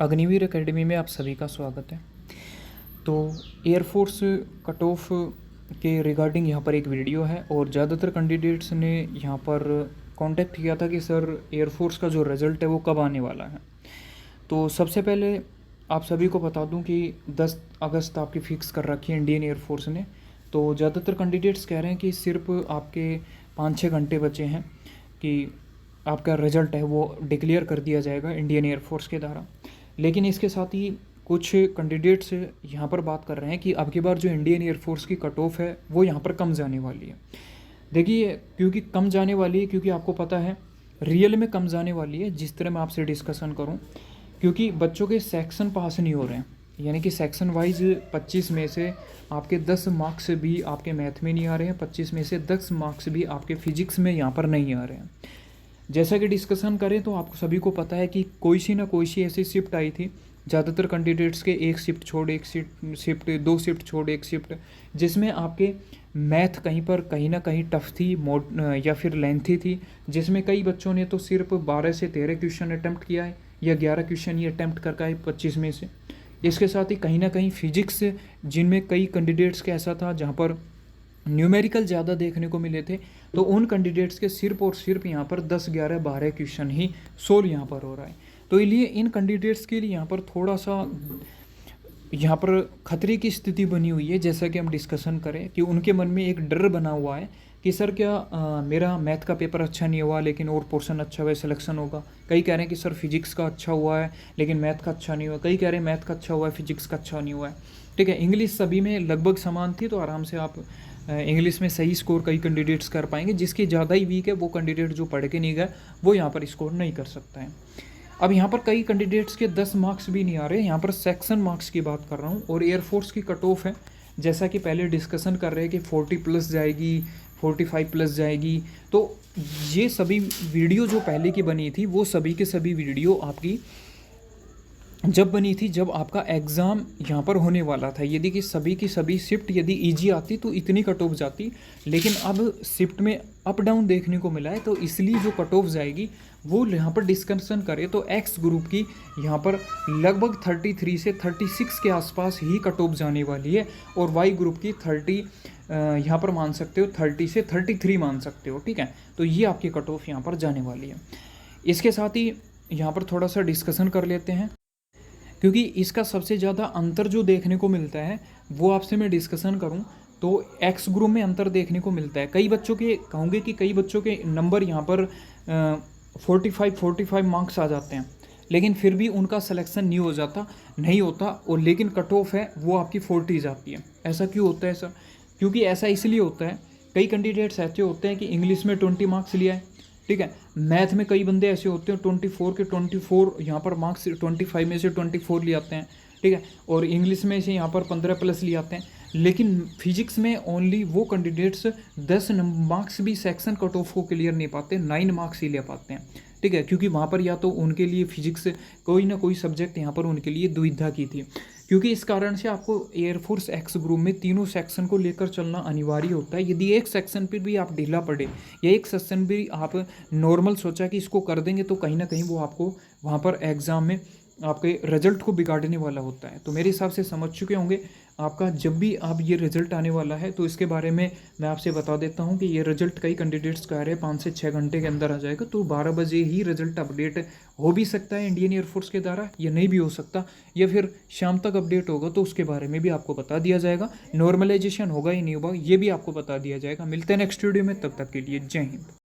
Agniveer academy में आप सभी का स्वागत है। तो एयरफोर्स कट ऑफ के रिगार्डिंग यहाँ पर एक वीडियो है और ज़्यादातर कैंडिडेट्स ने यहाँ पर कांटेक्ट किया था कि सर एयरफोर्स का जो रिज़ल्ट है वो कब आने वाला है। तो सबसे पहले आप सभी को बता दूं कि 10 अगस्त आपकी फ़िक्स कर रखी है इंडियन एयरफोर्स ने। तो ज़्यादातर कैंडिडेट्स कह रहे हैं कि सिर्फ आपके 5-6 घंटे बचे हैं कि आपका रिज़ल्ट है वो डिक्लेयर कर दिया जाएगा इंडियन एयरफोर्स के द्वारा। लेकिन इसके साथ ही कुछ कैंडिडेट्स यहाँ पर बात कर रहे हैं कि अब की बार जो इंडियन एयरफोर्स की कट ऑफ है वो यहाँ पर कम जाने वाली है। देखिए, क्योंकि कम जाने वाली है, क्योंकि आपको पता है रियल में कम जाने वाली है। जिस तरह मैं आपसे डिस्कशन करूँ, क्योंकि बच्चों के सेक्शन पास नहीं हो रहे हैं, यानी कि सेक्शन वाइज 25 में से आपके 10 मार्क्स भी आपके मैथ में नहीं आ रहे हैं, 25 में से 10 मार्क्स भी आपके फिजिक्स में यहाँ पर नहीं आ रहे हैं। जैसा कि डिस्कशन करें तो आपको सभी को पता है कि कोई सी ऐसी शिफ्ट आई थी, ज़्यादातर कैंडिडेट्स के एक शिफ्ट छोड़ एक शिफ्ट, 2 शिफ्ट छोड़ एक शिफ्ट, जिसमें आपके मैथ कहीं ना कहीं टफ थी या फिर लेंथी थी, जिसमें कई बच्चों ने तो सिर्फ 12 से 13 क्वेश्चन अटैम्प्ट किया है या 11 क्वेश्चन ही अटैम्प्ट करके आए 25 में से। इसके साथ ही कहीं ना कहीं फिजिक्स, जिनमें कई कैंडिडेट्स का ऐसा था जहाँ पर न्यूमेरिकल ज़्यादा देखने को मिले थे, तो उन कैंडिडेट्स के सिर्फ और सिर्फ यहाँ पर 10, 11, 12 क्वेश्चन ही सोल्व यहाँ पर हो रहा है। तो इसलिए इन कैंडिडेट्स के लिए यहाँ पर थोड़ा सा यहाँ पर खतरे की स्थिति बनी हुई है। जैसा कि हम डिस्कशन करें कि उनके मन में एक डर बना हुआ है कि सर क्या मेरा मैथ का पेपर अच्छा नहीं हुआ लेकिन और पोर्शन अच्छा हुआ, सिलेक्शन होगा। कई कह रहे हैं कि सर फिजिक्स का अच्छा हुआ है लेकिन मैथ का अच्छा नहीं हुआ, कई कह रहे हैं मैथ का अच्छा हुआ है फिजिक्स का अच्छा नहीं हुआ है। ठीक है, इंग्लिश सभी में लगभग समान थी, तो आराम से आप इंग्लिश में सही स्कोर कई कैंडिडेट्स कर पाएंगे। जिसकी ज़्यादा ही वीक है वो कैंडिडेट जो पढ़ के नहीं गए वो यहाँ पर स्कोर नहीं कर सकता है। अब यहाँ पर कई कैंडिडेट्स के 10 मार्क्स भी नहीं आ रहे, यहाँ पर सेक्शन मार्क्स की बात कर रहा हूँ। और एयरफोर्स की कट ऑफ है, जैसा कि पहले डिस्कशन कर रहे हैं कि 40 प्लस जाएगी, 45 प्लस जाएगी। तो ये सभी वीडियो जो पहले की बनी थी वो सभी के सभी वीडियो आपकी जब बनी थी जब आपका एग्ज़ाम यहाँ पर होने वाला था। यदि कि सभी की सभी शिफ्ट यदि ईजी आती तो इतनी कट ऑफ जाती, लेकिन अब शिफ्ट में अप डाउन देखने को मिला है, तो इसलिए जो कट ऑफ जाएगी वो यहाँ पर डिस्कशन करें तो एक्स ग्रुप की यहाँ पर लगभग 33 से 36 के आसपास ही कट ऑफ जाने वाली है, और वाई ग्रुप की 30 यहाँ पर मान सकते हो 30 से 33 मान सकते हो। ठीक है, तो ये आपकी कट ऑफ यहाँ पर जाने वाली है। इसके साथ ही यहाँ पर थोड़ा सा डिस्कशन कर लेते हैं, क्योंकि इसका सबसे ज़्यादा अंतर जो देखने को मिलता है वो आपसे मैं डिस्कशन करूं तो एक्स ग्रुप में अंतर देखने को मिलता है। कई बच्चों के कहूँगे कि कई बच्चों के नंबर यहाँ पर 45 मार्क्स आ जाते हैं, लेकिन फिर भी उनका सिलेक्शन नहीं होता और लेकिन कट ऑफ है वो आपकी 40 जाती है। ऐसा क्यों होता है सर? क्योंकि ऐसा इसलिए होता है, कई कैंडिडेट्स ऐसे होते हैं कि इंग्लिश में 20 मार्क्स लिया है, ठीक है, मैथ में कई बंदे ऐसे होते हैं 24 के 24 यहाँ पर मार्क्स 25 में से 24 ले आते हैं, ठीक है, और इंग्लिश में से यहाँ पर 15 प्लस ले आते हैं। लेकिन फिजिक्स में ओनली वो कैंडिडेट्स 10 मार्क्स भी सेक्शन कट ऑफ को क्लियर नहीं पाते, 9 मार्क्स ही ले पाते हैं। ठीक है, क्योंकि वहाँ पर या तो उनके लिए फिजिक्स कोई ना कोई सब्जेक्ट यहाँ पर उनके लिए दुविधा की थी। क्योंकि इस कारण से आपको एयरफोर्स एक्स ग्रुप में तीनों सेक्शन को लेकर चलना अनिवार्य होता है। यदि एक सेक्शन पर भी आप ढीला पड़े या एक सेक्शन भी आप नॉर्मल सोचा कि इसको कर देंगे, तो कहीं ना कहीं वो आपको वहाँ पर एग्ज़ाम में आपके रिजल्ट को बिगाड़ने वाला होता है। तो मेरे हिसाब से समझ चुके होंगे आपका, जब भी आप ये रिजल्ट आने वाला है तो इसके बारे में मैं आपसे बता देता हूँ कि ये रिजल्ट कई कैंडिडेट्स कह रहे हैं 5 से 6 घंटे के अंदर आ जाएगा। तो 12 बजे ही रिजल्ट अपडेट हो भी सकता है इंडियन एयरफोर्स के द्वारा, या नहीं भी हो सकता, या फिर शाम तक अपडेट होगा तो उसके बारे में भी आपको बता दिया जाएगा। नॉर्मलाइजेशन होगा ही नहीं होगा ये भी आपको बता दिया जाएगा। मिलते हैं नेक्स्ट वीडियो में, तब तक के लिए जय हिंद।